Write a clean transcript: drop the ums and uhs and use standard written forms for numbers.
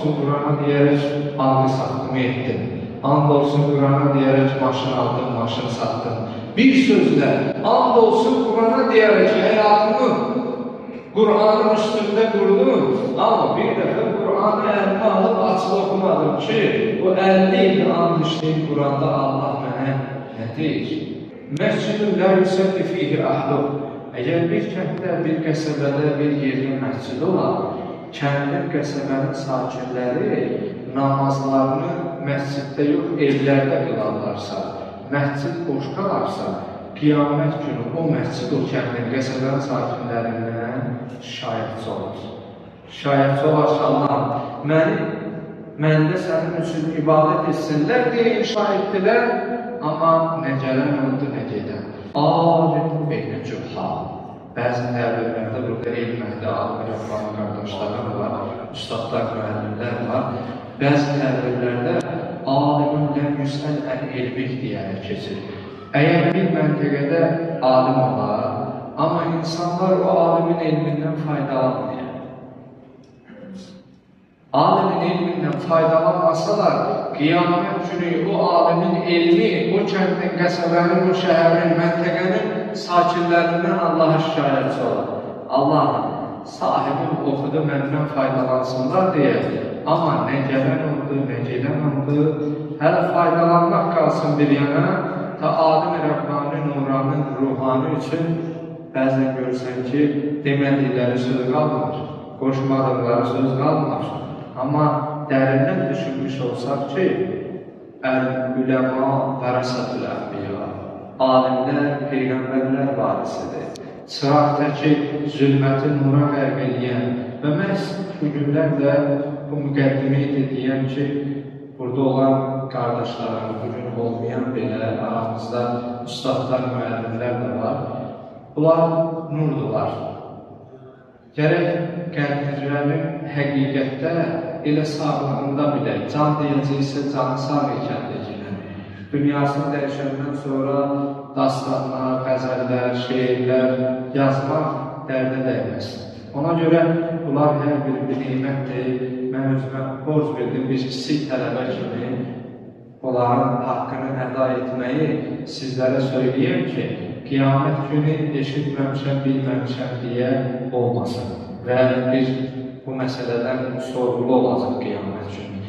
olsun Qurana deyərək alqı satdım, etdim. And olsun Qurana deyərək maşın aldım, maşın satdım. Bir sözlə, and olsun Qurana deyərək həyatımı Qur'anın üstündə qurdum. Amma bir dəfə Qur'anı əlimə alıb açıb oxumadım ki, o 50 il and işləyib Qur'anda Allah mənə nə deyir? Məscidun la yusalli fihi ahluh. Əgər bir kənddə, bir qəsəbədə, bir yerdə məscid olar, kəndin, qəsəbənin sakinləri namazlarını məsciddə yox, evlərdə qılarlarsa, məscid boş qalarsa, qiyamət günü o məscid, o kəndin, qəsəbənin sakinlərindən şayətçi olar. Şayətçi olarsa Allah, məndə sənin üçün ibadət etsinlər deyin şahiddirlər, amma nə gələn oldu, nə gedən. Alim beynə cübhal. Bəzi təbirlərdə burada elm əhli, alim rəbbani qardaşlarım var, ustadlar, müəllimlər var. Bəzi təbirlərdə alimin ləm yüsəl ən-ilmik deyərək keçir. Əgər bir məntəqədə alim olar, amma insanlar o alimin elmindən faydalanmıyor. Alimin elmindən faydalanmasalar, qiyamət günü o alimin elmi, o kəndin, qəsəbənin, o şəhərin, məntəqənin sakinlərindən Allaha şikayətçi olar. Allahım, sahibim oxudu, məndən faydalansınlar deyə. Amma nə gələn oldu, nə gedən oldu, hələ faydalanmaq qalsın bir yana, ta alim Rəbbani, nurani, ruhani üçün bəzən görürsən ki, demədikləri söz qalmır, qoşmadıqları söz qalmır. Amma dərindən düşünmüş olsaq ki, əl-üləma vərəsətül ənbiya, alimlər, peyğəmbərlər varisidir. Çıraqdakı zülməti nura qərq edən və məhz bu günlərdə bu müqəddimeyi deyən ki, burada olan qardaşlarım, bugün olmayan belə aramızda ustadlar, müəllimlər də var. Bunlar nurdular. Gərək qəlblərin həqiqətdə elə sağlığında bilək, can deyəcəksə canı sağ ikən deyilən. Dünyasını dəyişəndən sonra dastanlar, qəzəllər, şeirlər yazmaq dərdə dəyməz. Ona görə bunlar hər biri bir nimətdir. Mən özümə borc verdim, bir kiçik tələbə kimi onların haqqını əda etməyi sizlərə söyləyəm ki, qiyamət günü eşitməmişəm, bilməmişəm deyə olmasın və biz bu məsələdən sorğulu olacaq qiyamət günü.